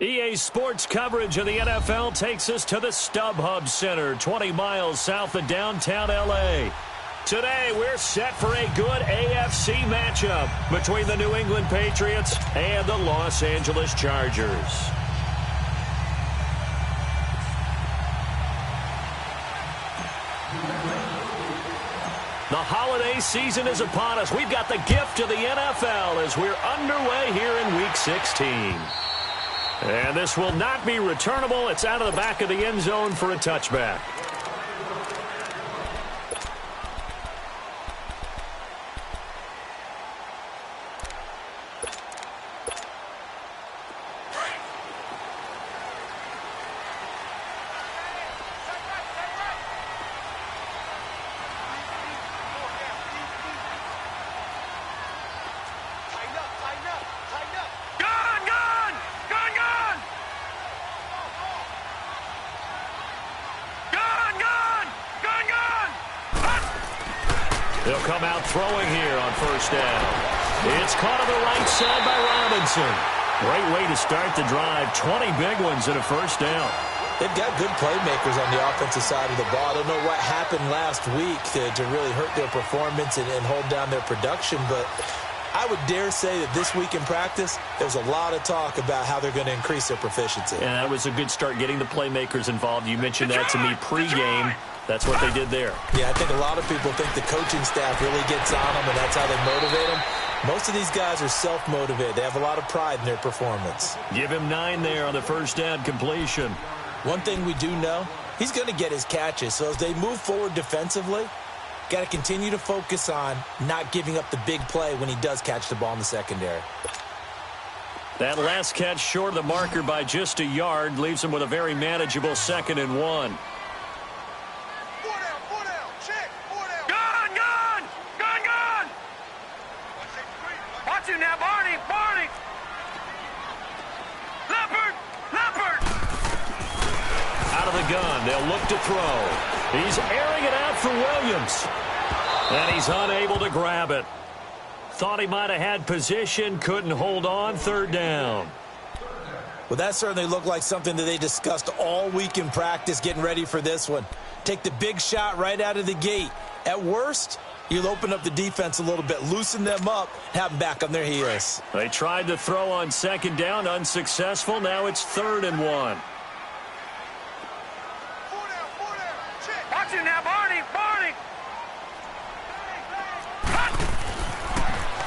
EA Sports coverage of the NFL takes us to the StubHub Center, 20 miles south of downtown L.A. Today, we're set for a good AFC matchup between the New England Patriots and the Los Angeles Chargers. The holiday season is upon us. We've got the gift of the NFL as we're underway here in Week 16. And this will not be returnable. It's out of the back of the end zone for a touchback. They'll come out throwing here on first down. It's caught on the right side by Robinson. Great way to start the drive. 20 big ones and a first down. They've got good playmakers on the offensive side of the ball. I don't know what happened last week to really hurt their performance and hold down their production, but I would dare say that this week in practice, there's a lot of talk about how they're going to increase their proficiency. And that was a good start getting the playmakers involved. You mentioned that to me pregame. That's what they did there. Yeah, I think a lot of people think the coaching staff really gets on them, and that's how they motivate them. Most of these guys are self-motivated. They have a lot of pride in their performance. Give him 9 there on the first down completion. One thing we do know, he's going to get his catches. So as they move forward defensively, got to continue to focus on not giving up the big play when he does catch the ball in the secondary. That last catch short of the marker by just a yard leaves him with a very manageable 2nd and 1. Now, Barney! Leopard! Out of the gun, they'll look to throw. He's airing it out for Williams. And he's unable to grab it. Thought he might have had position, couldn't hold on, 3rd down. Well, that certainly looked like something that they discussed all week in practice getting ready for this one. Take the big shot right out of the gate. At worst, you'll open up the defense a little bit, loosen them up, have them back on their heels. They tried to throw on 2nd down, unsuccessful. Now it's 3rd and 1. Watch him now, Barney!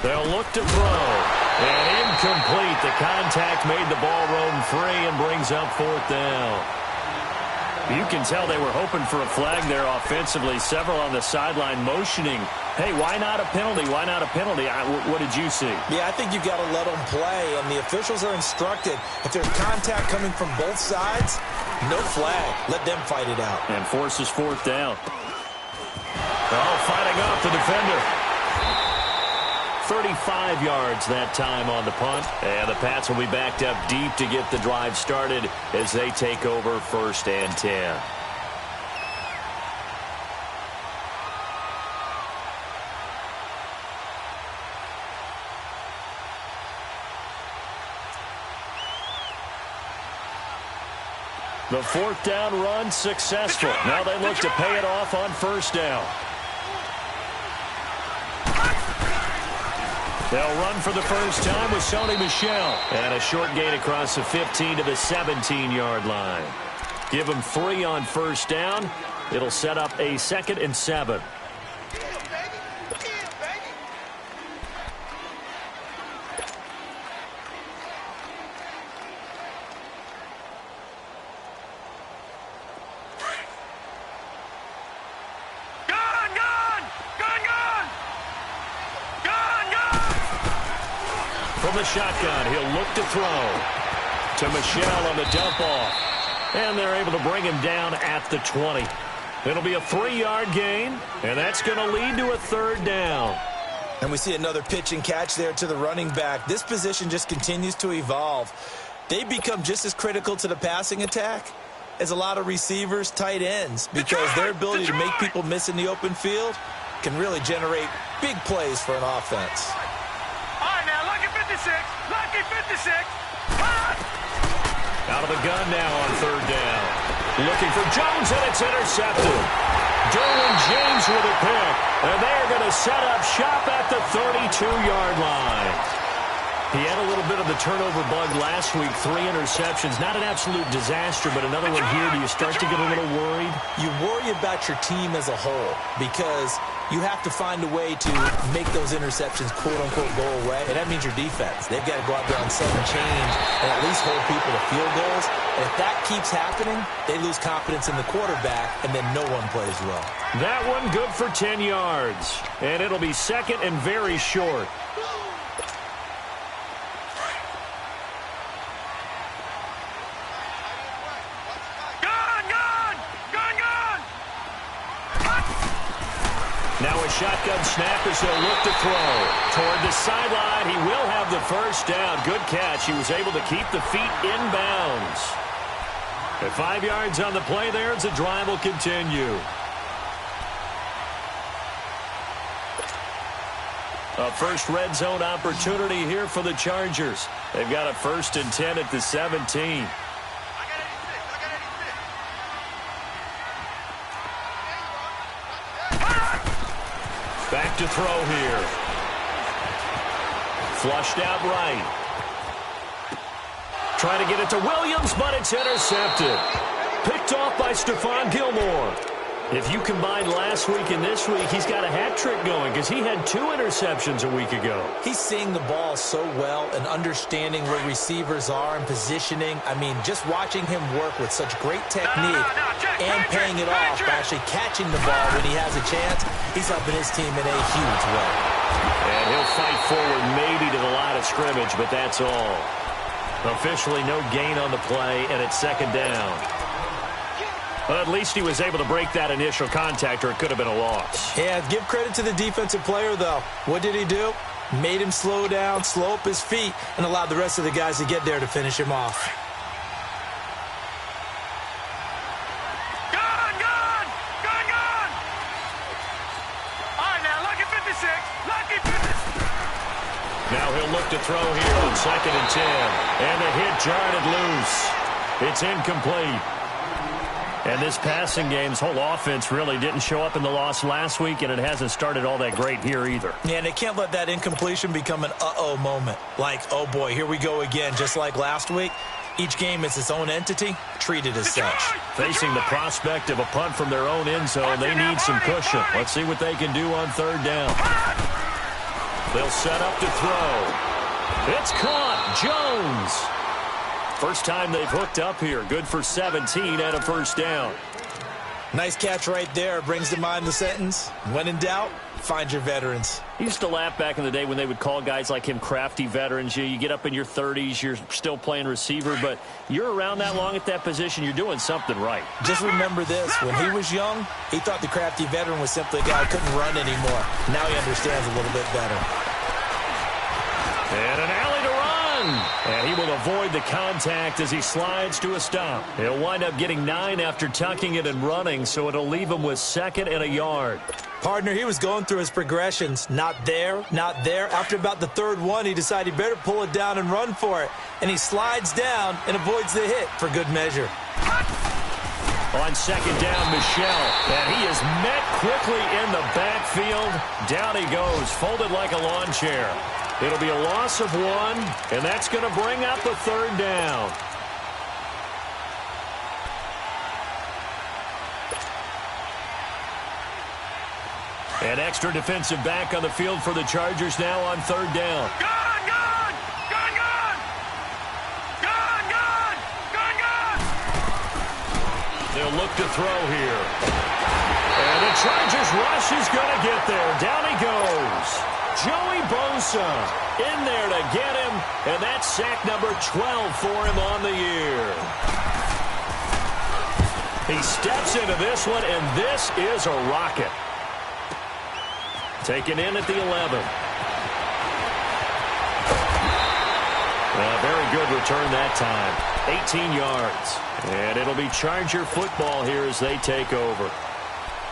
They'll look to throw. And incomplete. The contact made the ball roam free and brings up 4th down. You can tell they were hoping for a flag there offensively. Several on the sideline motioning. Hey, why not a penalty? Why not a penalty? What did you see? Yeah, I think you've got to let them play, and the officials are instructed. If there's contact coming from both sides, no flag. Let them fight it out. And forces 4th down. Oh, fighting off the defender. 35 yards that time on the punt. And the Pats will be backed up deep to get the drive started as they take over 1st and 10. The 4th down run successful. Now they look to pay it off on 1st down. They'll run for the first time with Sony Michel. And a short gain across the 15 to the 17-yard line. Give them 3 on 1st down. It'll set up a 2nd and 7. From the shotgun, he'll look to throw. To Michel on the dump off. And they're able to bring him down at the 20. It'll be a 3-yard gain, and that's going to lead to a 3rd down. And we see another pitch and catch there to the running back. This position just continues to evolve. They become just as critical to the passing attack as a lot of receivers, tight ends, because their ability to make people miss in the open field can really generate big plays for an offense. All right, now, lucky 56. Lucky 56. Out of the gun now on third down. Looking for Jones, and it's intercepted. Derwin James with a pick, and they're going to set up shop at the 32-yard line. He had a little bit of the turnover bug last week, 3 interceptions. Not an absolute disaster, but another one here. Do you start to get a little worried? You worry about your team as a whole because you have to find a way to make those interceptions, quote-unquote, go away, and that means your defense. They've got to go out there on sudden change and at least hold people to field goals. And if that keeps happening, they lose confidence in the quarterback, and then no one plays well. That one good for 10 yards, and it'll be second and very short. Now a shotgun snap as he'll look to throw. Toward the sideline, he will have the first down. Good catch. He was able to keep the feet in bounds. At 5 yards on the play there as the drive will continue. A first red zone opportunity here for the Chargers. They've got a 1st and 10 at the 17. Back to throw here. Flushed out right. Trying to get it to Williams, but it's intercepted. Picked off by Stephon Gilmore. If you combine last week and this week, he's got a hat trick going because he had 2 interceptions a week ago. He's seeing the ball so well and understanding where receivers are and positioning. I mean, just watching him work with such great technique and paying it off by actually catching the ball when he has a chance, he's helping his team in a huge way. And he'll fight forward maybe to the line of scrimmage, but that's all. Officially no gain on the play, and it's second down. Well, at least he was able to break that initial contact, or it could have been a loss. Yeah, give credit to the defensive player, though. What did he do? Made him slow down, slow up his feet, and allowed the rest of the guys to get there to finish him off. Gone! Gone! Gone! Gone! All right, now, lucky 56. Lucky 56. Now he'll look to throw here on 2nd and 10. And the hit jarred it loose. It's incomplete. And this passing game's whole offense really didn't show up in the loss last week, and it hasn't started all that great here either. Yeah, and they can't let that incompletion become an uh-oh moment. Like, oh boy, here we go again, just like last week. Each game is its own entity, treated as such. Facing the prospect of a punt from their own end zone, they need some cushion. Let's see what they can do on third down. They'll set up to throw. It's caught. Jones. First time they've hooked up here. Good for 17 and a first down. Nice catch right there. Brings to mind the sentence, when in doubt, find your veterans. I used to laugh back in the day when they would call guys like him crafty veterans. You get up in your 30s, you're still playing receiver, but you're around that long at that position, you're doing something right. Just remember this. When he was young, he thought the crafty veteran was simply a guy who couldn't run anymore. Now he understands a little bit better. And an alley to run. And he will avoid the contact as he slides to a stop. He'll wind up getting 9 after tucking it and running, so it'll leave him with 2nd and a yard. Partner, he was going through his progressions. Not there, not there. After about the 3rd one, he decided he better pull it down and run for it. And he slides down and avoids the hit for good measure. On 2nd down, Michel. And he is met quickly in the backfield. Down he goes, folded like a lawn chair. It'll be a loss of 1, and that's going to bring up a 3rd down. An extra defensive back on the field for the Chargers now on 3rd down. Gone! Gone! Gone! Gone! Gone! Gone! Gone! Gone! They'll look to throw here. And the Chargers rush is going to get there. Down he goes. Joey Bosa in there to get him, and that's sack number 12 for him on the year. He steps into this one, and this is a rocket. Taken in at the 11. A very good return that time. 18 yards. And it'll be Charger football here as they take over.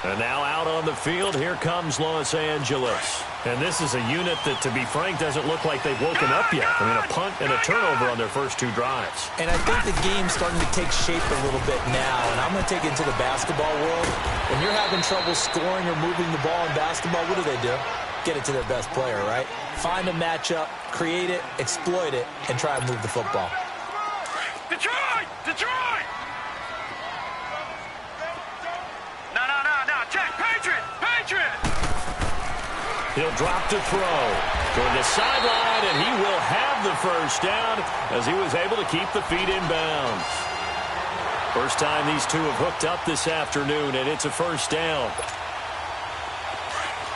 And now out on the field, here comes Los Angeles. And this is a unit that, to be frank, doesn't look like they've woken up yet. I mean, a punt and a turnover on their first two drives. And I think the game's starting to take shape a little bit now. And I'm going to take it into the basketball world. When you're having trouble scoring or moving the ball in basketball, what do? Get it to their best player, right? Find a matchup, create it, exploit it, and try and move the football. Detroit! Detroit! No. Check. Patriot! Patriot! He'll drop to throw toward the sideline, and he will have the first down as he was able to keep the feet in bounds. First time these two have hooked up this afternoon, and it's a first down.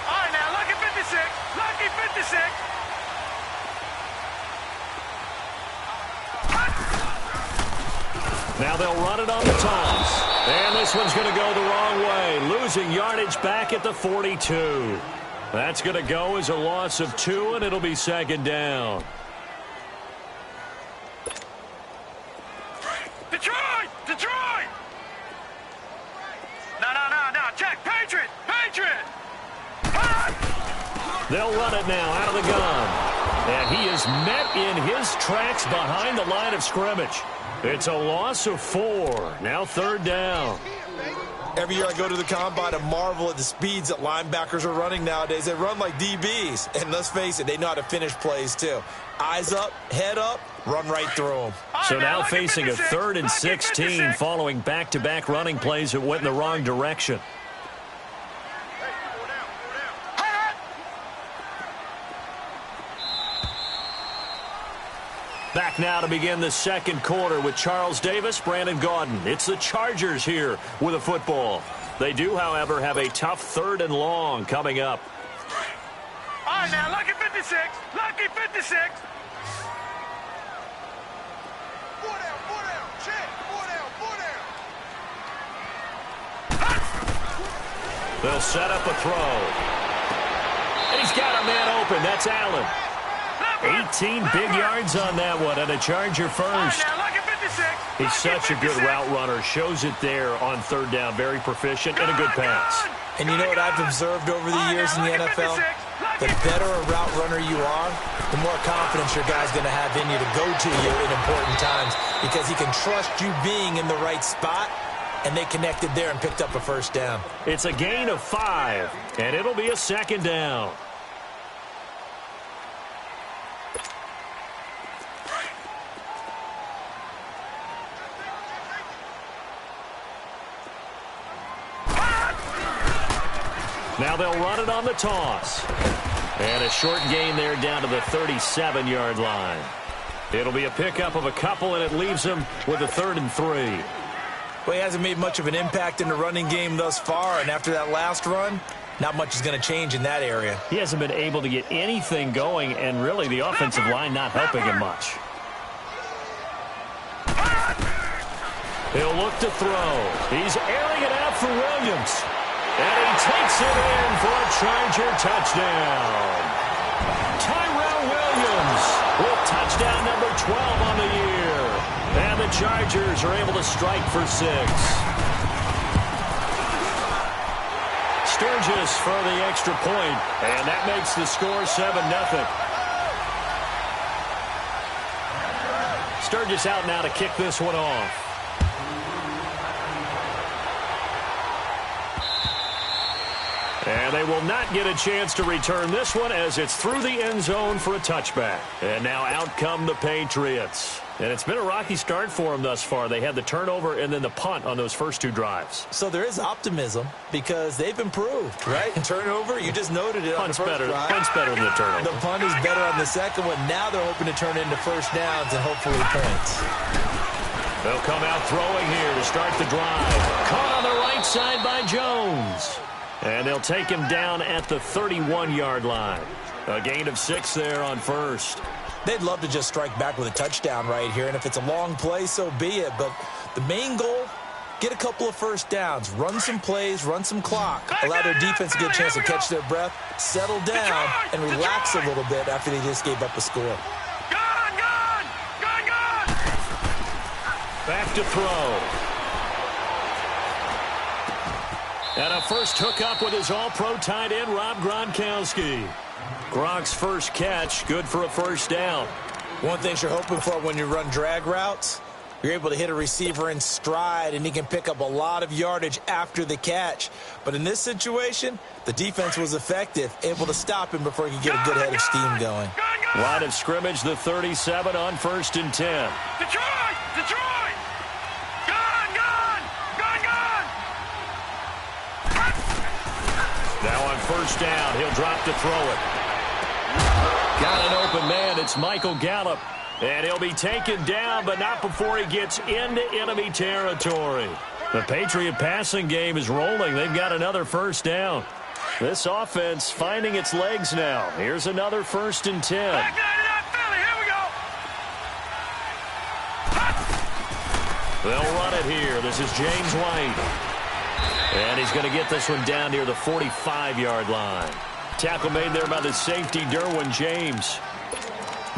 All right, now, lucky 56. Lucky 56. Now they'll run it on the toss. And this one's going to go the wrong way, losing yardage back at the 42. That's going to go as a loss of 2, and it'll be second down. Detroit! Detroit! No. Check. Patriot! Patriot! They'll run it now out of the gun. And he is met in his tracks behind the line of scrimmage. It's a loss of 4. Now third down. Every year I go to the combine and marvel at the speeds that linebackers are running nowadays. They run like DBs. And let's face it, they know how to finish plays too. Eyes up, head up, run right through them. So now facing a 3rd and 16 following back-to-back running plays that went in the wrong direction. Back now to begin the second quarter with Charles Davis, Brandon Gaudin. It's the Chargers here with a football. They do, however, have a tough 3rd and long coming up. All right, now, lucky 56. Lucky 56. 4 down. Check. 4 down. They'll set up a throw. And he's got a man open. That's Allen. 18 big yards on that one, and a Charger first. He's such a good route runner. Shows it there on 3rd down. Very proficient and a good pass. And you know what I've observed over the years in the NFL? The better a route runner you are, the more confidence your guy's going to have in you to go to you in important times because he can trust you being in the right spot, and they connected there and picked up a first down. It's a gain of 5, and it'll be a second down. Now they'll run it on the toss. And a short gain there down to the 37-yard line. It'll be a pickup of a couple, and it leaves him with a 3rd and 3. Well, he hasn't made much of an impact in the running game thus far, and after that last run, not much is going to change in that area. He hasn't been able to get anything going, and really the offensive line not helping him much. He'll look to throw. He's airing it out for Williams. And he takes it in for a Charger touchdown. Tyrell Williams with touchdown number 12 on the year. And the Chargers are able to strike for 6. Sturgis for the extra point, and that makes the score 7-0. Sturgis out now to kick this one off. And they will not get a chance to return this one as it's through the end zone for a touchback. And now out come the Patriots. And it's been a rocky start for them thus far. They had the turnover and then the punt on those first 2 drives. So there is optimism because they've improved, right? Turnover, you just noted it. Punt's on the first better. drive. Punt's better than the turnover. The punt is better on the second one. Now they're hoping to turn into first downs and hopefully points. They'll come out throwing here to start the drive. Caught on the right side by Jones. And they'll take him down at the 31-yard line. A gain of 6 there on first. They'd love to just strike back with a touchdown right here, and if it's a long play, so be it. But the main goal, get a couple of first downs, run some plays, run some clock, allow their defense to get a chance to catch their breath, settle down, and relax a little bit after they just gave up a score. Gone! Back to throw. And a first hookup with his all-pro tight end, Rob Gronkowski. Gronk's first catch, good for a first down. One thing you're hoping for when you run drag routes, you're able to hit a receiver in stride, and he can pick up a lot of yardage after the catch. But in this situation, the defense was effective, able to stop him before he could get a good head of steam going. Line of scrimmage, the 37 on 1st and 10. Detroit! Detroit! Gun! Gun! Gun! Gun! Now on 1st down, he'll drop to throw it. Got an open man. It's Michael Gallup. And he'll be taken down, but not before he gets into enemy territory. The Patriot passing game is rolling. They've got another first down. This offense finding its legs now. Here's another 1st and 10. Back 99 Philly, here we go. They'll run it here. This is James White. And he's going to get this one down near the 45-yard line. Tackle made there by the safety, Derwin James.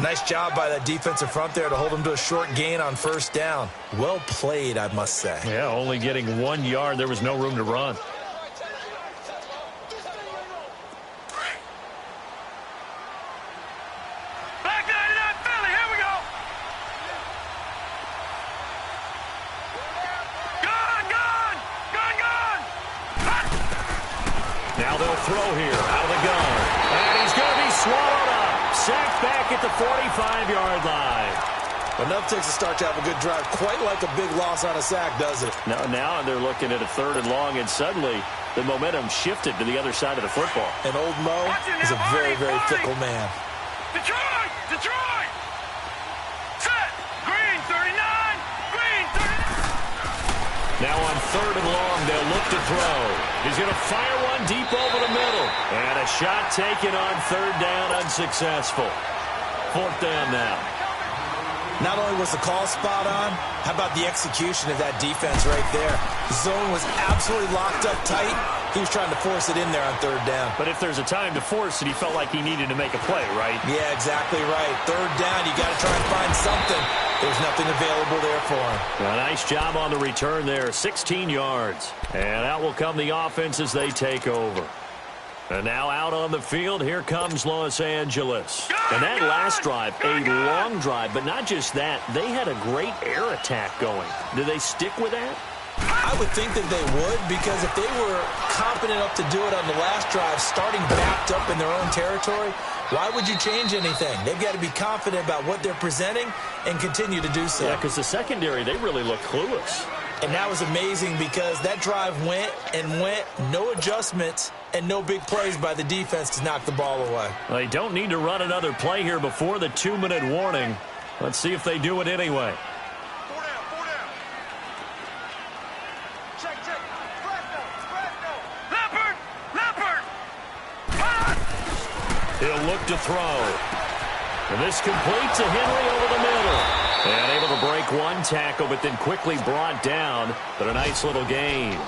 Nice job by that defensive front there to hold him to a short gain on 1st down. Well played, I must say. Yeah, only getting 1 yard. There was no room to run. Back 99 Philly, here we go. Gun! Gun! Gun! Gun! Now they'll throw here out of the gun. And he's going to be swallowed up. Sacked back at the 45-yard line. Enough takes a start to have a good drive. Quite like a big loss on a sack, does it? Now they're looking at a 3rd and long, and suddenly the momentum shifted to the other side of the football. And old Mo is a very, very fickle man. Detroit! Detroit! Set! Green 39! Green 39! Now on 3rd and long, they'll look to throw. He's going to fire one deep over the middle. And a shot taken on 3rd down, unsuccessful. 4th down now. Not only was the call spot on, how about the execution of that defense right there? The zone was absolutely locked up tight. He was trying to force it in there on 3rd down. But if there's a time to force it, he felt like he needed to make a play, right? Yeah, exactly right. 3rd down, you got to try and find something. There's nothing available there for him. A nice job on the return there, 16 yards. And out will come the offense as they take over. And now out on the field, here comes Los Angeles. And that last drive, a long drive, but not just that. They had a great air attack going. Do they stick with that? I would think that they would, because if they were confident enough to do it on the last drive, starting backed up in their own territory, why would you change anything? They've got to be confident about what they're presenting and continue to do so. Yeah, because the secondary, they really looked clueless. And that was amazing because that drive went and went, no adjustments, and no big plays by the defense to knock the ball away. They don't need to run another play here before the 2-minute warning. Let's see if they do it anyway. 4 down, 4 down. Check, check. Fresno. Leopard! Leopard! He'll look to throw. And this completes a Henry over the middle. And able to break one tackle, but then quickly brought down. But a nice little gain.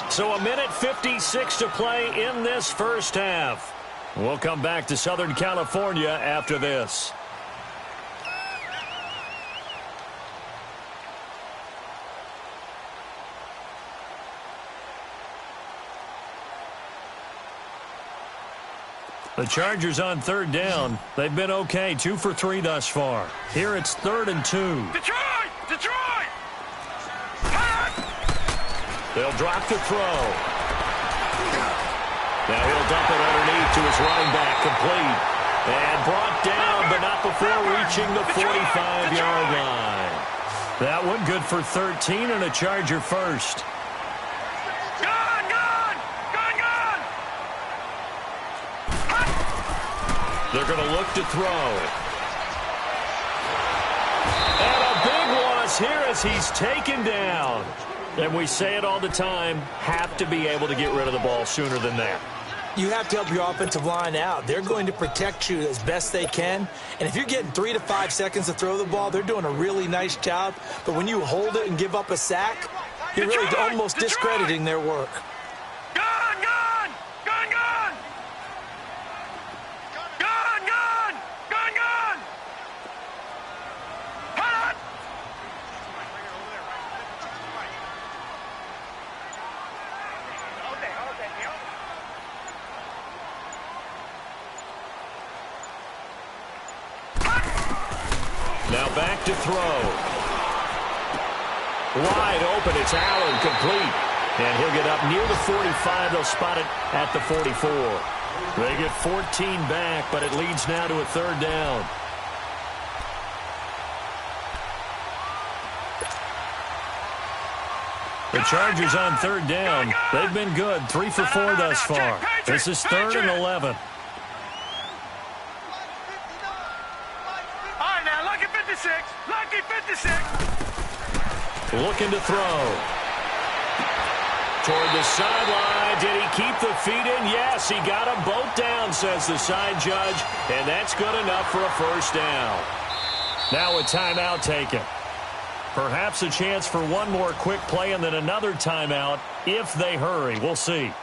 So 1:56 to play in this first half. We'll come back to Southern California after this. The Chargers on 3rd down. They've been okay, 2 for 3 thus far. Here it's 3rd and 2. Detroit! Detroit! They'll drop to throw. Now he'll dump it underneath to his running back, complete. And brought down, but not before reaching the 45-yard line. That one good for 13 and a Charger first. Gun! Gun! Gun! Gun! They're going to look to throw. And a big loss here as he's taken down. And we say it all the time, have to be able to get rid of the ball sooner than that. You have to help your offensive line out. They're going to protect you as best they can. And if you're getting 3 to 5 seconds to throw the ball, they're doing a really nice job. But when you hold it and give up a sack, you're really almost discrediting their work. Gun! Gun! Gun! Gun! Gun! Gun! Gun! Gun! Hot! back to throw. Wide open, it's Allen, complete. And he'll get up near the 45. They'll spot it at the 44. They get 14 back, but it leads now to a third down. The Chargers on third down. They've been good, 3 for 4 thus far. This is 3rd and 11. All right, now, lucky 56. Lucky 56. Looking to throw. Toward the sideline. Did he keep the feet in? Yes, he got them both down, says the side judge. And that's good enough for a first down. Now a timeout taken. Perhaps a chance for one more quick play and then another timeout if they hurry. We'll see.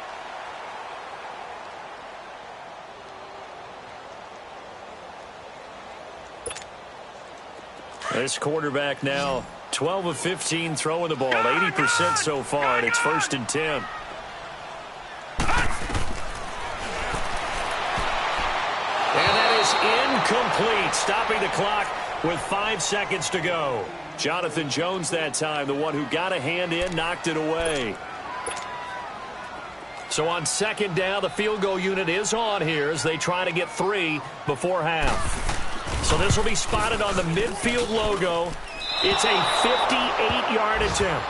This quarterback now 12 of 15 throwing the ball, 80% so far, and it's 1st and 10. And that is incomplete, stopping the clock with 5 seconds to go. Jonathan Jones that time, the one who got a hand in, knocked it away. So on 2nd down, the field goal unit is on here as they try to get 3 before half. So this will be spotted on the midfield logo. It's a 58-yard attempt.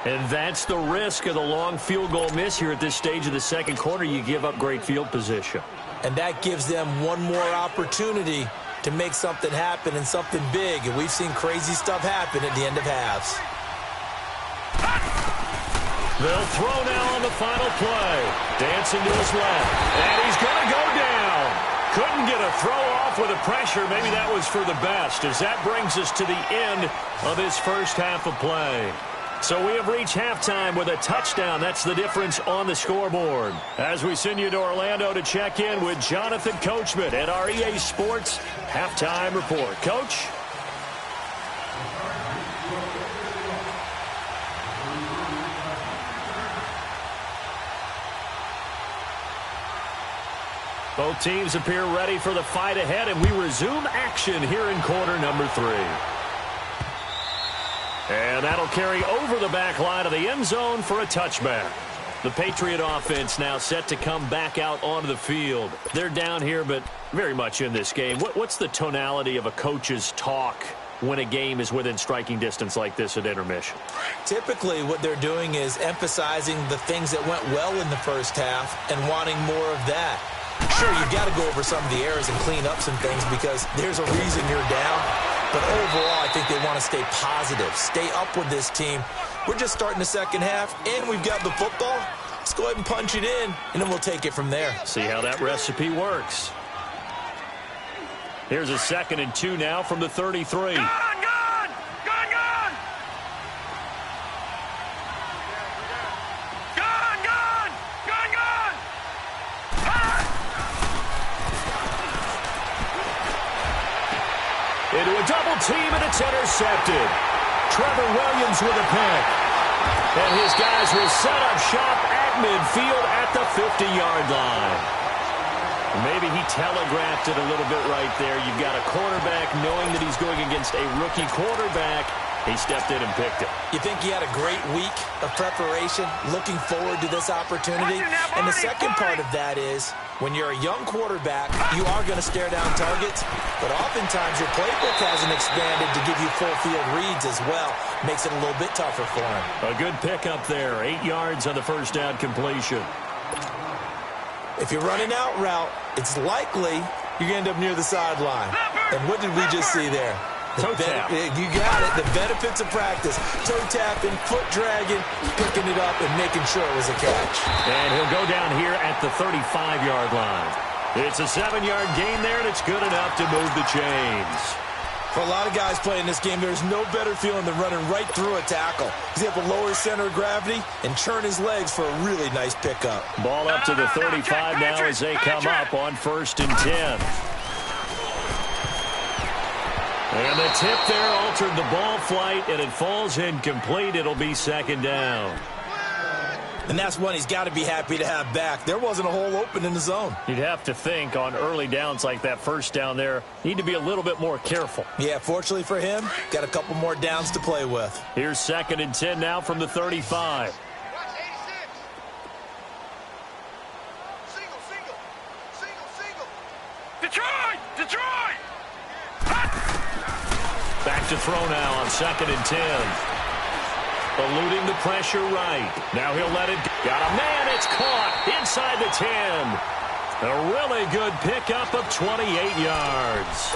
And that's the risk of the long field goal miss here at this stage of the second quarter. You give up great field position. And that gives them one more opportunity to make something happen and something big. And we've seen crazy stuff happen at the end of halves. They'll throw now on the final play. Dancing to his left. And he's going to go down. Couldn't get a throw off with the pressure. Maybe that was for the best, as that brings us to the end of this first half of play. So we have reached halftime with a touchdown. That's the difference on the scoreboard. As we send you to Orlando to check in with Jonathan Coachman at our EA Sports Halftime Report. Coach? Both teams appear ready for the fight ahead, and we resume action here in quarter number 3. And that'll carry over the back line of the end zone for a touchback. The Patriot offense now set to come back out onto the field. They're down here, but very much in this game. What's the tonality of a coach's talk when a game is within striking distance like this at intermission? Typically, what they're doing is emphasizing the things that went well in the first half and wanting more of that. Sure, you've got to go over some of the errors and clean up some things because there's a reason you're down. But overall, I think they want to stay positive, stay up with this team. We're just starting the second half, and we've got the football. Let's go ahead and punch it in, and then we'll take it from there. See how that recipe works. Here's a 2nd and 2 now from the 33. Gone! Into a double team, and it's intercepted. Trevor Williams with a pick. And his guys will set up shop at midfield at the 50-yard line. Maybe he telegraphed it a little bit right there. You've got a quarterback knowing that he's going against a rookie quarterback. He stepped in and picked it. You think he had a great week of preparation, looking forward to this opportunity? And the second part of that is, when you're a young quarterback, you are going to stare down targets, but oftentimes your playbook hasn't expanded to give you full field reads as well. Makes it a little bit tougher for him. A good pickup there, 8 yards on the first down completion. If you're running out route, it's likely you're going to end up near the sideline. And what did we just see there? Toe tap. You got it. The benefits of practice. Toe tapping, foot dragging, picking it up, and making sure it was a catch. And he'll go down here at the 35-yard line. It's a 7-yard gain there, and it's good enough to move the chains. For a lot of guys playing this game, there's no better feeling than running right through a tackle. He's able to lower his center of gravity and churn his legs for a really nice pickup. Ball up to the 35 now as they come up on 1st and 10. And the tip there altered the ball flight, and it falls incomplete. It'll be 2nd down. And that's one he's got to be happy to have back. There wasn't a hole open in the zone. You'd have to think on early downs like that first down there, need to be a little bit more careful. Yeah, fortunately for him, got a couple more downs to play with. Here's 2nd and 10 now from the 35. Detroit! Back to throw now on 2nd and 10. Eluding the pressure right. Now he'll let it. Got a man. It's caught inside the 10. A really good pickup of 28 yards.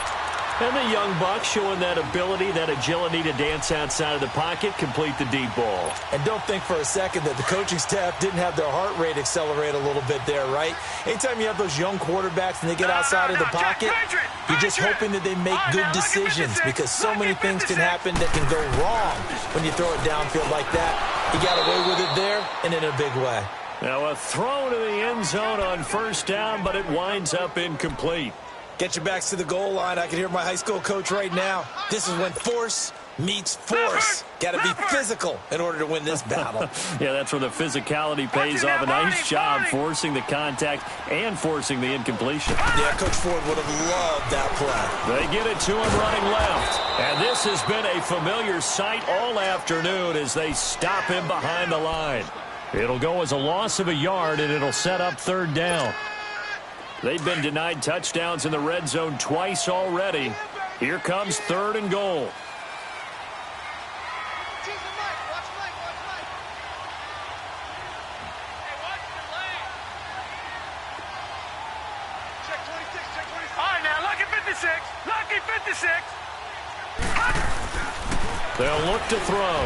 And the young buck showing that ability, that agility to dance outside of the pocket, complete the deep ball. And don't think for a second that the coaching staff didn't have their heart rate accelerate a little bit there, right? Anytime you have those young quarterbacks and they get outside of the pocket, you're just hoping that they make good decisions because so many things can happen that can go wrong when you throw it downfield like that. He got away with it there and in a big way. Now a throw to the end zone on 1st down, but it winds up incomplete. Get your backs to the goal line. I can hear my high school coach right now. This is when force meets force. Got to be physical in order to win this battle. Yeah, that's where the physicality pays off. A nice job forcing the contact and forcing the incompletion. Yeah, Coach Ford would have loved that play. They get it to him running left. And this has been a familiar sight all afternoon as they stop him behind the line. It'll go as a loss of a yard, and it'll set up 3rd down. They've been denied touchdowns in the red zone twice already. Here comes 3rd and goal. All right, now, lucky 56. Lucky 56. They'll look to throw.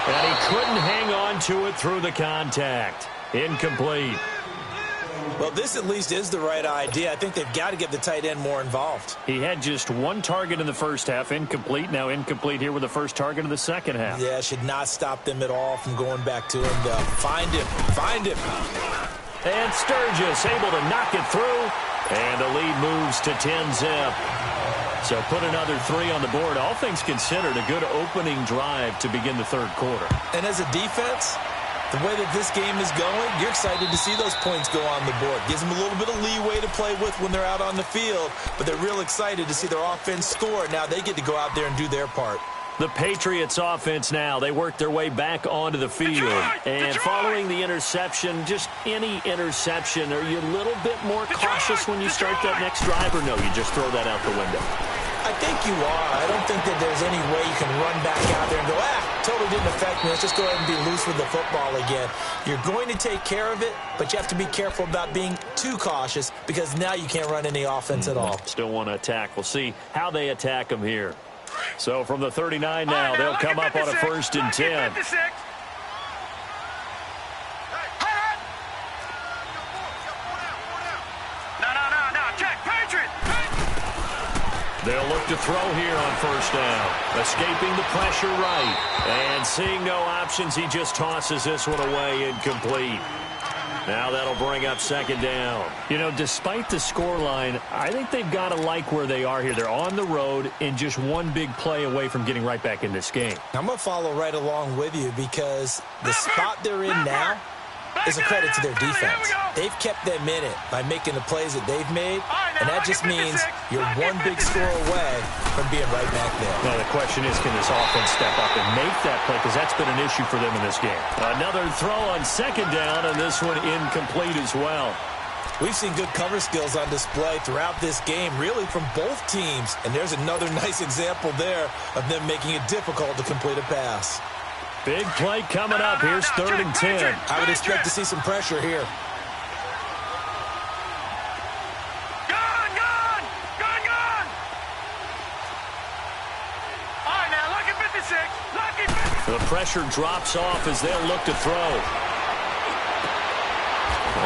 And he couldn't hang on to it through the contact. Incomplete. Well, this at least is the right idea. I think they've got to get the tight end more involved. He had just 1 target in the first half, incomplete. Now incomplete here with the first target of the second half. Yeah, should not stop them at all from going back to him to find him. Find him. And Sturgis able to knock it through. And the lead moves to 10-zip. So put another 3 on the board. All things considered, a good opening drive to begin the 3rd quarter. And as a defense, the way that this game is going, you're excited to see those points go on the board. Gives them a little bit of leeway to play with when they're out on the field, but they're real excited to see their offense score. Now they get to go out there and do their part. The Patriots offense now, they work their way back onto the field. And following the interception, just any interception, are you a little bit more cautious when you start that next drive, or no, you just throw that out the window? I think you are. I don't think that there's any way you can run back out there and go, totally didn't affect me. Let's just go ahead and be loose with the football again. You're going to take care of it, but you have to be careful about being too cautious because now you can't run any offense at all. Still want to attack. We'll see how they attack them here. So from the 39 now, they'll come up on a 1st and 10. They'll look to throw here on 1st down. Escaping the pressure right. And seeing no options, he just tosses this one away, incomplete. Now that'll bring up 2nd down. You know, despite the scoreline, I think they've got to like where they are here. They're on the road and just one big play away from getting right back in this game. I'm going to follow right along with you because the spot they're in now is a credit to their defense. They've kept them in it by making the plays that they've made, and that just means you're one big score away from being right back there. Now the question is, can this offense step up and make that play? Because that's been an issue for them in this game. Another throw on 2nd down, and this one incomplete as well. We've seen good cover skills on display throughout this game, really from both teams. And there's another nice example there of them making it difficult to complete a pass. Big play coming up. Here's 3rd and 10. I would expect to see some pressure here. Gone! All right, now, lucky 56. Lucky 56. The pressure drops off as they'll look to throw.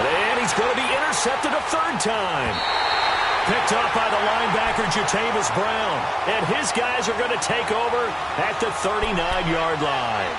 And he's going to be intercepted a 3rd time. Picked up by the linebacker, Jatavis Brown. And his guys are going to take over at the 39-yard line.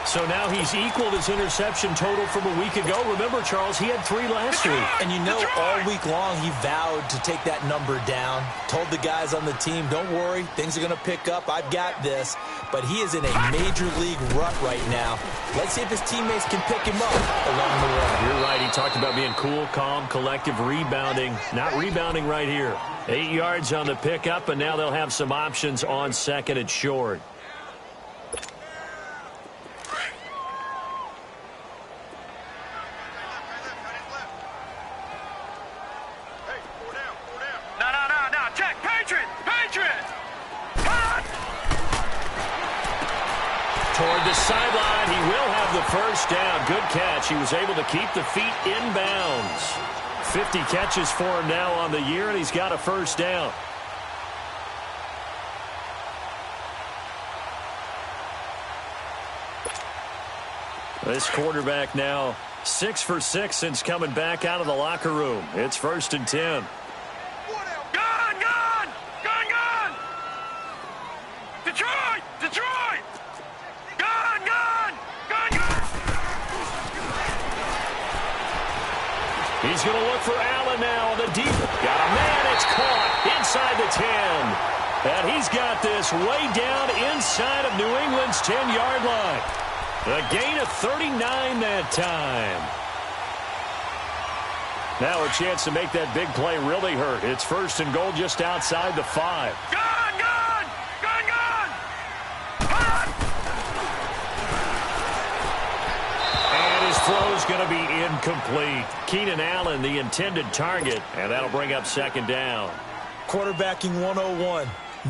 So now he's equaled his interception total from a week ago. Remember, Charles, he had 3 last week. And you know, all week long he vowed to take that number down. Told the guys on the team, don't worry, things are going to pick up. I've got this. But he is in a major league rut right now. Let's see if his teammates can pick him up along the way. You're right. He talked about being cool, calm, collective, rebounding. Not rebounding right here. 8 yards on the pickup, and now they'll have some options on second and short. Toward the sideline, he will have the first down. Good catch. He was able to keep the feet inbounds. 50 catches for him now on the year, and he's got a first down. This quarterback now 6 for 6 since coming back out of the locker room. It's 1st and 10. Detroit! He's going to look for Allen now on the deep. Got a man. It's caught inside the 10. And he's got this way down inside of New England's 10-yard line. A gain of 39 that time. Now a chance to make that big play really hurt. It's 1st and goal just outside the 5. Throw's going to be incomplete. Keenan Allen, the intended target, and that'll bring up 2nd down. Quarterbacking 101.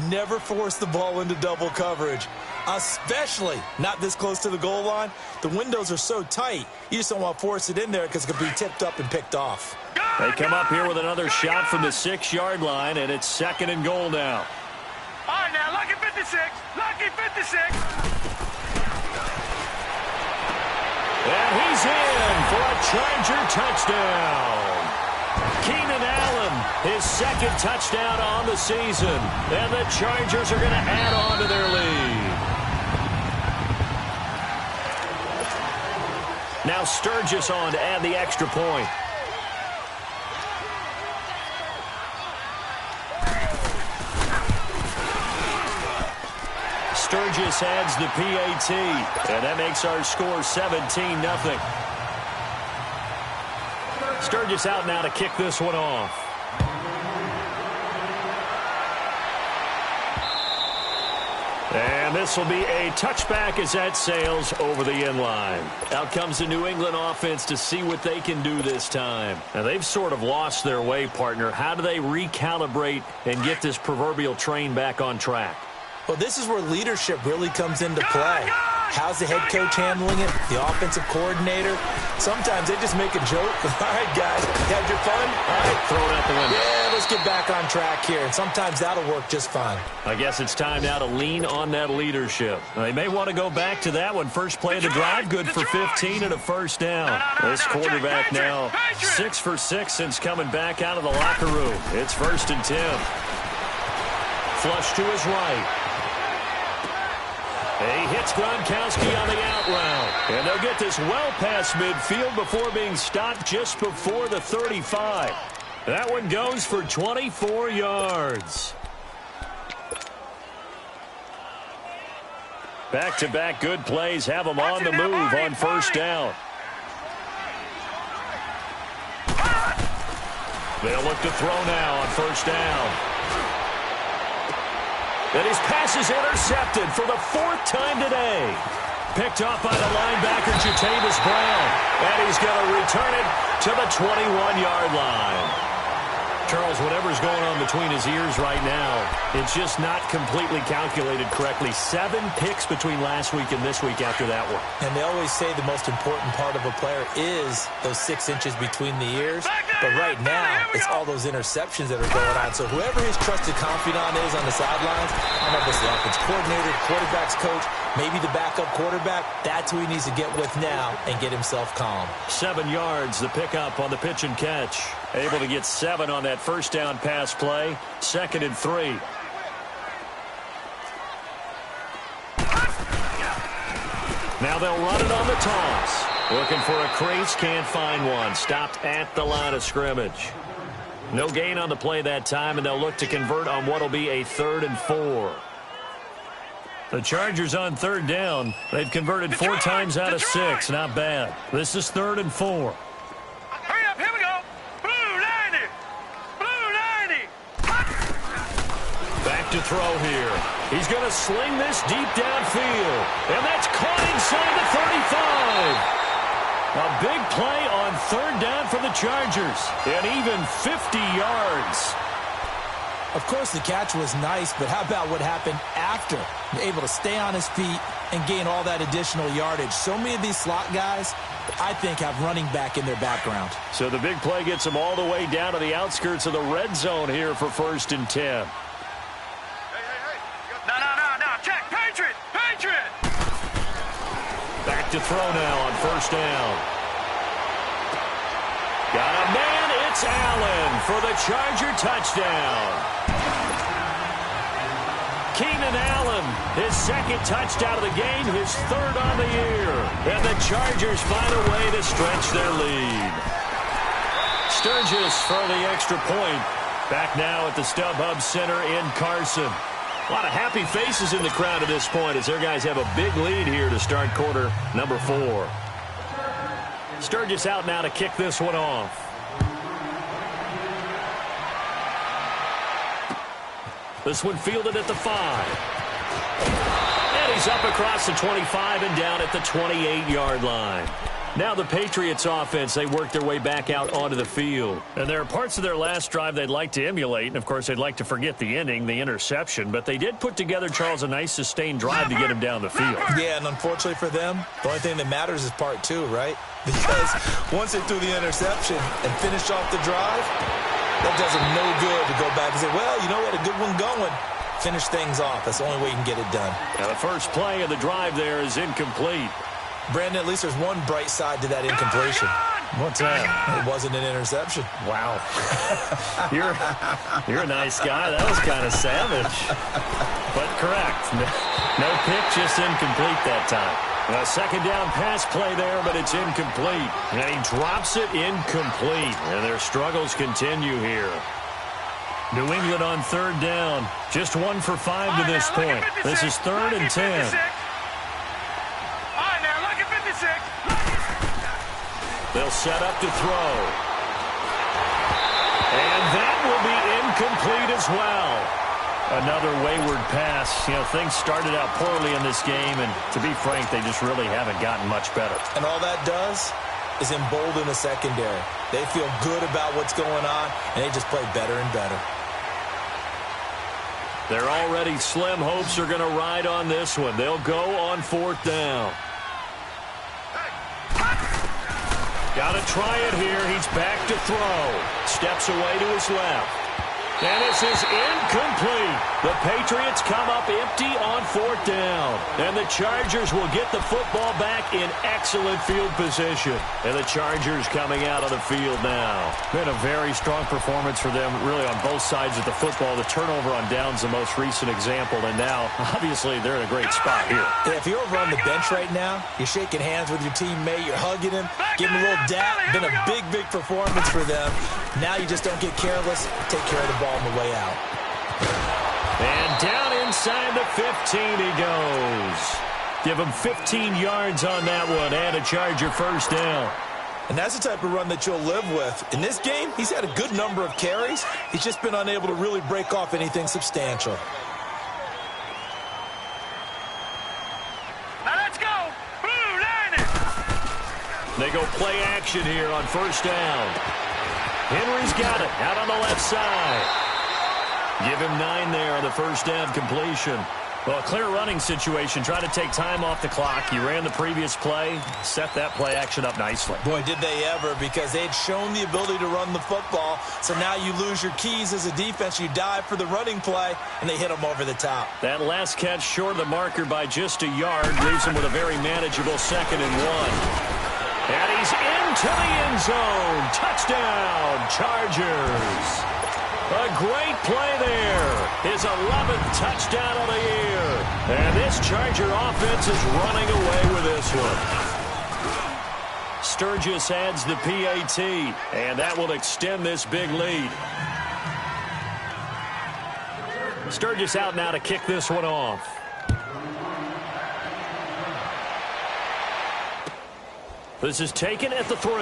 Never force the ball into double coverage, especially not this close to the goal line. The windows are so tight, you just don't want to force it in there because it could be tipped up and picked off. They come up here with another shot from the 6-yard line, and it's 2nd and goal now. All right, now, lucky 56. Lucky 56. And he's in for a Charger touchdown. Keenan Allen, his 2nd touchdown on the season. And the Chargers are going to add on to their lead. Now Sturgis on to add the extra point. Sturgis adds the PAT, and that makes our score 17-0. Sturgis out now to kick this one off. And this will be a touchback as that sails over the end line. Out comes the New England offense to see what they can do this time. Now, they've sort of lost their way, partner. How do they recalibrate and get this proverbial train back on track? Well, this is where leadership really comes into play. How's the head coach handling it? The offensive coordinator? Sometimes they just make a joke. All right, guys, you had your fun? All right, throw it out the window. Yeah, let's get back on track here. And sometimes that'll work just fine. I guess it's time now to lean on that leadership. They may want to go back to that one. First play of the drive, good for 15 and a first down. This quarterback now 6 for 6 since coming back out of the locker room. It's 1st and 10. Flush to his right. He hits Gronkowski on the out route. And they'll get this well past midfield before being stopped just before the 35. That one goes for 24 yards. Back-to-back good plays have them on the move on first down. They'll look to throw now on first down. And his pass is intercepted for the 4th time today. Picked off by the linebacker, Jatavis Brown. And he's going to return it to the 21-yard line. Charles, whatever's going on between his ears right now, it's just not completely calculated correctly. 7 picks between last week and this week after that one. And they always say the most important part of a player is those 6 inches between the ears. But right now, it's all those interceptions that are going on. So whoever his trusted confidant is on the sidelines, I don't know if it's the offense coordinator, quarterback's coach, maybe the backup quarterback, that's who he needs to get with now and get himself calm. 7 yards, the pickup on the pitch and catch. Able to get 7 on that first down pass play. 2nd and 3. Now they'll run it on the toss. Looking for a crease, can't find one. Stopped at the line of scrimmage. No gain on the play that time, and they'll look to convert on what will be a 3rd and 4. The Chargers on 3rd down. They've converted 4 times out of 6. Not bad. This is 3rd and 4. Hurry up, here we go. Blue 90. Blue 90. Back to throw here. He's going to sling this deep downfield. And that's caught inside the 35. A big play on 3rd down for the Chargers. And even 50 yards. Of course, the catch was nice, but how about what happened after? Able to stay on his feet and gain all that additional yardage. So many of these slot guys, I think, have running back in their background. So the big play gets him all the way down to the outskirts of the red zone here for 1st and 10. Hey. No. Check. Patriot. Back to throw now on 1st down. Got a man. It's Allen for the Charger touchdown. Keenan Allen, his 2nd touchdown of the game, his 3rd on the year. And the Chargers find a way to stretch their lead. Sturgis for the extra point. Back now at the StubHub Center in Carson. A lot of happy faces in the crowd at this point as their guys have a big lead here to start quarter number 4. Sturgis out now to kick this one off. This one fielded at the 5. And he's up across the 25 and down at the 28-yard line. Now the Patriots offense, they work their way back out onto the field. And there are parts of their last drive they'd like to emulate. And, of course, they'd like to forget the ending, the interception. But they did put together, Charles, a nice sustained drive to get him down the field. Yeah, and unfortunately for them, the only thing that matters is part 2, right? Because once they threw the interception and finished off the drive, that does them no good to go back and say, well, you know what, a good one going. Finish things off. That's the only way you can get it done. Now the first play of the drive there is incomplete. Brandon, at least there's one bright side to that incompletion. What's that? It wasn't an interception. Wow. You're a nice guy. That was kind of savage. But correct. No pick, just incomplete that time. A 2nd down pass play there, but it's incomplete. And he drops it incomplete. And their struggles continue here. New England on 3rd down. Just 1 for 5 to this point. This is 3rd and 10. All right, now, look at 56. They'll set up to throw. And that will be incomplete as well. Another wayward pass. You know, things started out poorly in this game, and to be frank, they just really haven't gotten much better. And all that does is embolden the secondary. They feel good about what's going on, and they just play better and better. Their already slim hopes are going to ride on this one. They'll go on 4th down. Got to try it here. He's back to throw. Steps away to his left. And this is incomplete. The Patriots come up empty on 4th down. And the Chargers will get the football back in excellent field position. And the Chargers coming out on the field now. Been a very strong performance for them, really, on both sides of the football. The turnover on downs, the most recent example. And now, obviously, they're in a great spot here. Yeah, if you're over on the bench right now, you're shaking hands with your teammate, you're hugging him, giving him a little dap. Been a big, big performance for them. Now you just don't get careless. Take care of the ball on the way out. And down inside the 15 he goes. Give him 15 yards on that one and a Charger 1st down. And that's the type of run that you'll live with. In this game, he's had a good number of carries. He's just been unable to really break off anything substantial. Now let's go. Blue 90. They go play action here on 1st down. Henry's got it out on the left side. Give him 9 there on the 1st down completion. Well, a clear running situation. Try to take time off the clock. You ran the previous play, set that play action up nicely. Boy, did they ever, because they had shown the ability to run the football. So now you lose your keys as a defense. You dive for the running play, and they hit them over the top. That last catch short of the marker by just a yard leaves him with a very manageable 2nd and 1. And he's into the end zone. Touchdown, Chargers. A great play there. His 11th touchdown of the year. And this Charger offense is running away with this one. Sturgis adds the PAT, and that will extend this big lead. Sturgis out now to kick this one off. This is taken at the 3.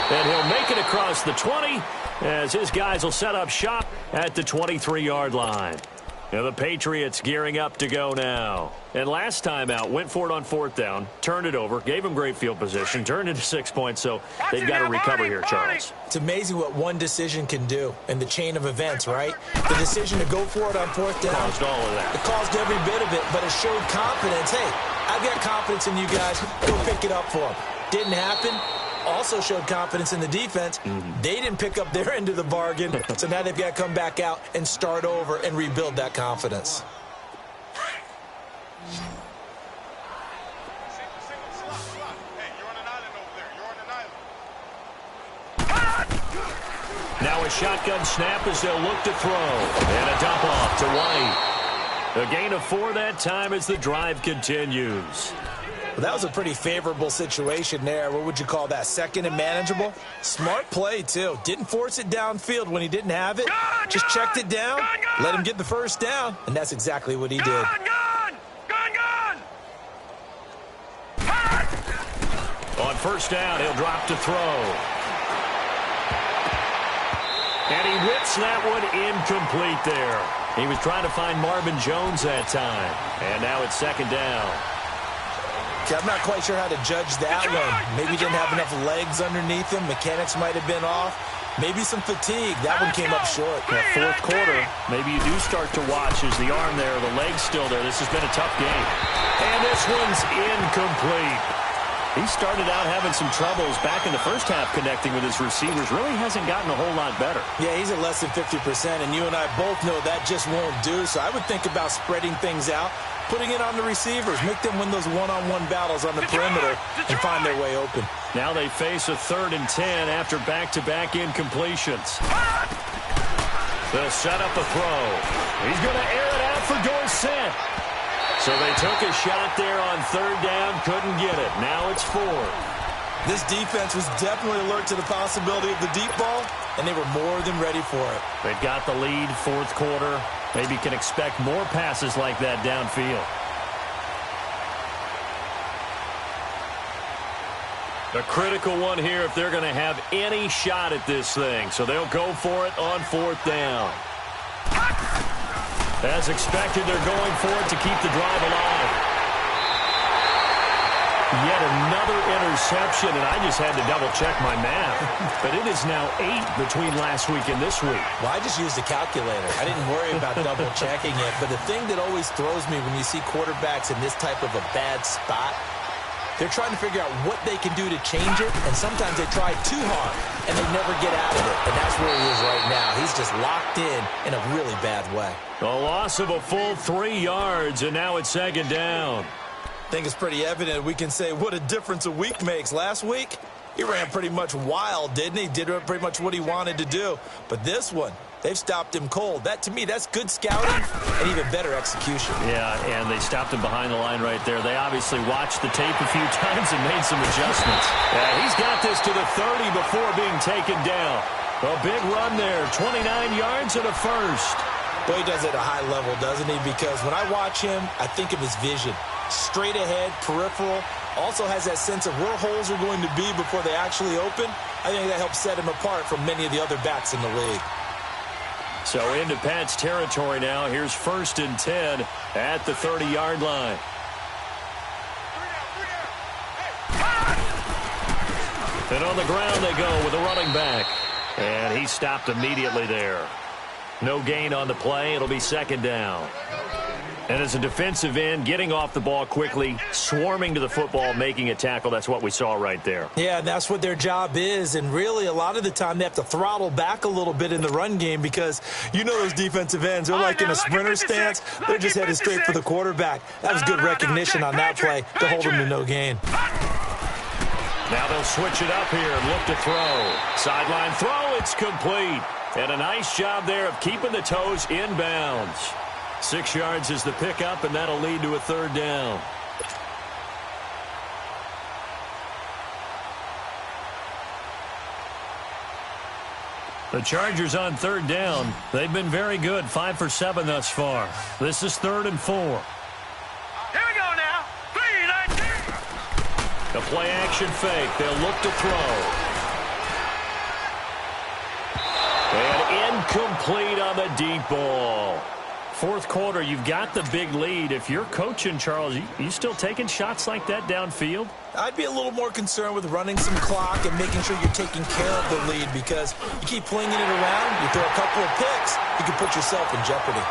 And he'll make it across the 20 as his guys will set up shop at the 23-yard line. Now the Patriots gearing up to go now. And last time out, went for it on 4th down, turned it over, gave them great field position, turned into 6 points, so they've got to recover here, Charles. It's amazing what one decision can do in the chain of events, right? The decision to go for it on 4th down. Caused all of that. It caused every bit of it, but it showed confidence. Hey, I've got confidence in you guys. Go pick it up for them. Didn't happen. Also showed confidence in the defense. They didn't pick up their end of the bargain, so now they've got to come back out and start over and rebuild that confidence. Now a shotgun snap as they'll look to throw. And a dump off to White. A gain of 4 that time as the drive continues. Well, that was a pretty favorable situation there. What would you call that? Second and manageable? Smart play, too. Didn't force it downfield when he didn't have it. Just checked it down, let him get the first down, and that's exactly what he did. On 1st down, he'll drop to throw. And he whips that one incomplete there. He was trying to find Marvin Jones that time. And now it's 2nd down. Okay, I'm not quite sure how to judge that one. Maybe didn't have enough legs underneath him. Mechanics might have been off. Maybe some fatigue. That one came up short. Yeah, 4th quarter, maybe you do start to watch as the arm there, the leg's still there. This has been a tough game. And this one's incomplete. He started out having some troubles back in the first half connecting with his receivers. Really hasn't gotten a whole lot better. Yeah, he's at less than 50%, and you and I both know that just won't do. So I would think about spreading things out, putting it on the receivers, make them win those one-on-one battles on the perimeter and find their way open. Now they face a 3rd and 10 after back-to-back incompletions. They'll set up a throw. He's going to air it out for Dorsett. So they took a shot there on 3rd down, couldn't get it. Now it's 4. This defense was definitely alert to the possibility of the deep ball, and they were more than ready for it. They've got the lead, 4th quarter. Maybe can expect more passes like that downfield. A critical one here if they're going to have any shot at this thing. So they'll go for it on 4th down. As expected, they're going for it to keep the drive alive. Yet another interception, and I just had to double-check my math. But it is now 8 between last week and this week. Well, I just used a calculator. I didn't worry about double-checking it. But the thing that always throws me when you see quarterbacks in this type of a bad spot, they're trying to figure out what they can do to change it, and sometimes they try too hard, and they never get out of it. And that's where he is right now. He's just locked in a really bad way. A loss of a full 3 yards, and now it's 2nd down. I think it's pretty evident we can say what a difference a week makes. Last week, he ran pretty much wild, didn't he? Did pretty much what he wanted to do. But this one, they've stopped him cold. That, to me, that's good scouting and even better execution. Yeah, and they stopped him behind the line right there. They obviously watched the tape a few times and made some adjustments. He's got this to the 30 before being taken down. A big run there, 29 yards and a first. Boy, he does it at a high level, doesn't he? Because when I watch him, I think of his vision. Straight ahead, peripheral. Also has that sense of where holes are going to be before they actually open. I think that helps set him apart from many of the other backs in the league. So into Pat's territory now. Here's 1st and 10 at the 30-yard line. And on the ground they go with a running back. And he stopped immediately there. No gain on the play. It'll be 2nd down. And as a defensive end, getting off the ball quickly, swarming to the football, making a tackle, that's what we saw right there. Yeah, that's what their job is. And really, a lot of the time, they have to throttle back a little bit in the run game because you know those defensive ends, they're like in a sprinter stance. They're just headed straight for the quarterback. That was good recognition on that play to hold them to no gain. Now they'll switch it up here and look to throw. Sideline throw, it's complete. And a nice job there of keeping the toes inbounds. 6 yards is the pickup, and that'll lead to a third down. The Chargers on third down. They've been very good, 5 for 7 thus far. This is 3rd and 4. Here we go now. 3-19. A play-action fake. They'll look to throw. And incomplete on the deep ball. Fourth quarter, you've got the big lead. If you're coaching, Charles, you still taking shots like that downfield? I'd be a little more concerned with running some clock and making sure you're taking care of the lead, because you keep flinging it around, you throw a couple of picks, you can put yourself in jeopardy.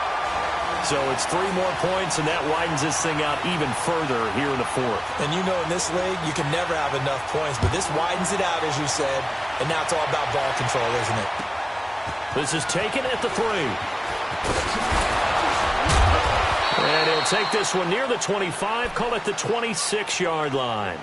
So it's 3 more points, and that widens this thing out even further here in the fourth. And you know in this league, you can never have enough points, but this widens it out, as you said, and now it's all about ball control, isn't it? This is taken at the 3. And he'll take this one near the 25, call it the 26-yard line.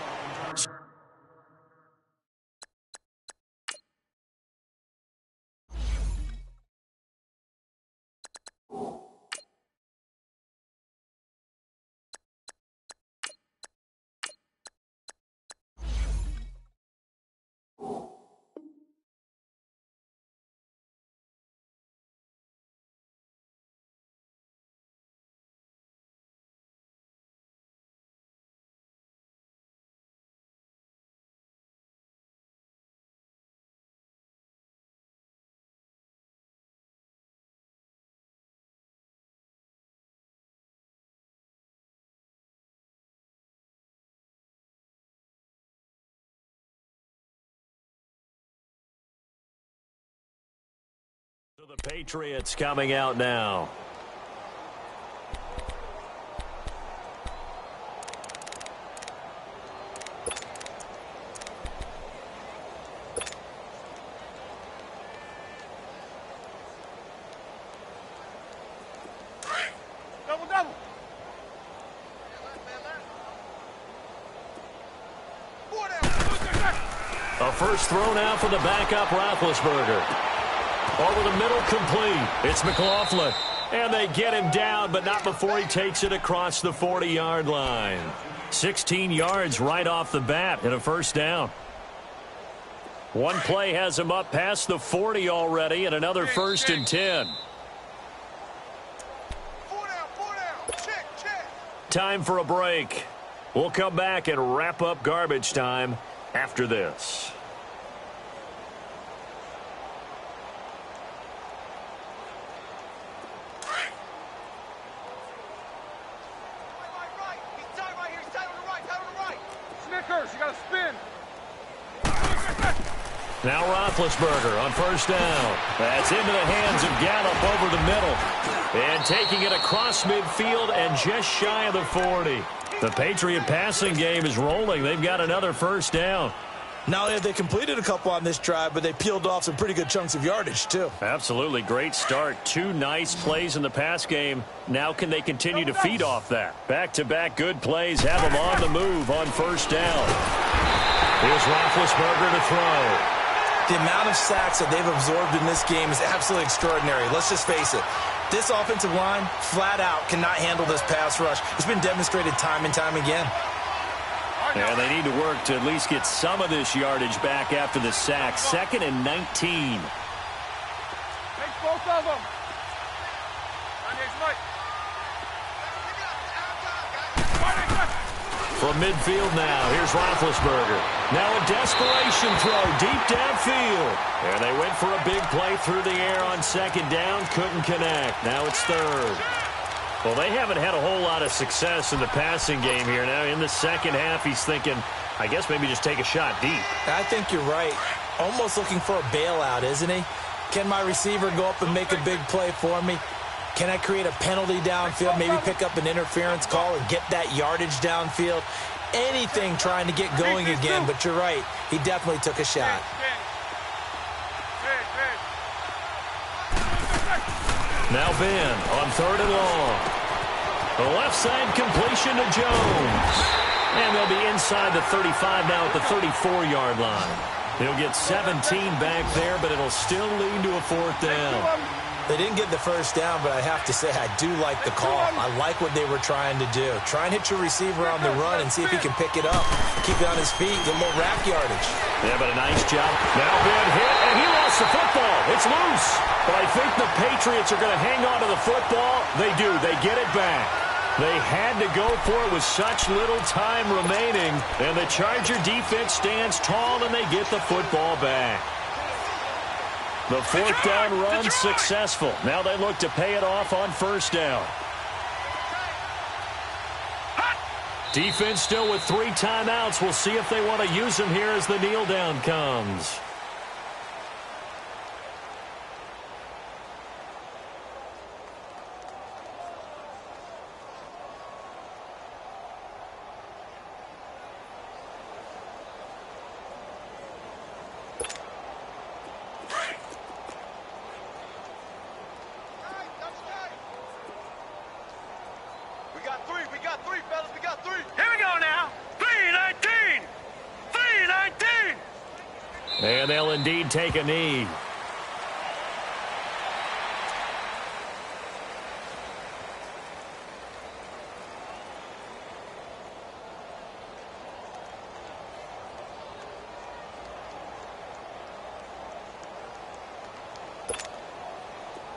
So the Patriots coming out now. Double. A first throw now for the backup Roethlisberger. Over the middle, complete. It's McLaughlin. And they get him down, but not before he takes it across the 40-yard line. 16 yards right off the bat and a first down. One play has him up past the 40 already, and another 1st and 10. 4 down. Check. Time for a break. We'll come back and wrap up garbage time after this. You got to spin. Now Roethlisberger on first down. That's into the hands of Gallup over the middle. And taking it across midfield and just shy of the 40. The Patriot passing game is rolling. They've got another first down. Not only have they completed a couple on this drive, but they peeled off some pretty good chunks of yardage, too. Absolutely. Great start. 2 nice plays in the pass game. Now can they continue to feed off that? Back-to-back good plays have them on the move on first down. Here's Roethlisberger to throw. The amount of sacks that they've absorbed in this game is absolutely extraordinary. Let's just face it. This offensive line, flat out, cannot handle this pass rush. It's been demonstrated time and time again. And they need to work to at least get some of this yardage back after the sack. 2nd and 19. Take both of them. From midfield now, here's Roethlisberger. Now a desperation throw deep downfield. And they went for a big play through the air on 2nd down. Couldn't connect. Now it's 3rd. Well, they haven't had a whole lot of success in the passing game here. Now in the second half, he's thinking, I guess maybe just take a shot deep. I think you're right. Almost looking for a bailout, isn't he? Can my receiver go up and make a big play for me? Can I create a penalty downfield, maybe pick up an interference call and get that yardage downfield? Anything trying to get going again, but you're right. He definitely took a shot. Now Ben on 3rd and long. The left side completion to Jones. And they'll be inside the 35 now at the 34-yard line. He'll get 17 back there, but it'll still lead to a 4th down. They didn't get the first down, but I have to say I do like the call. I like what they were trying to do. Try and hit your receiver on the run and see if he can pick it up. Keep it on his feet, get a little rack yardage. Yeah, but a nice job. Now big hit, and he lost the football. It's loose. But I think the Patriots are going to hang on to the football. They do. They get it back. They had to go for it with such little time remaining. And the Charger defense stands tall, and they get the football back. The fourth down run successful. Now they look to pay it off on first down. Defense still with 3 timeouts. We'll see if they want to use them here as the kneel down comes. And they'll indeed take a knee.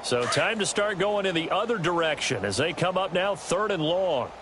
So time to start going in the other direction as they come up now 3rd and long.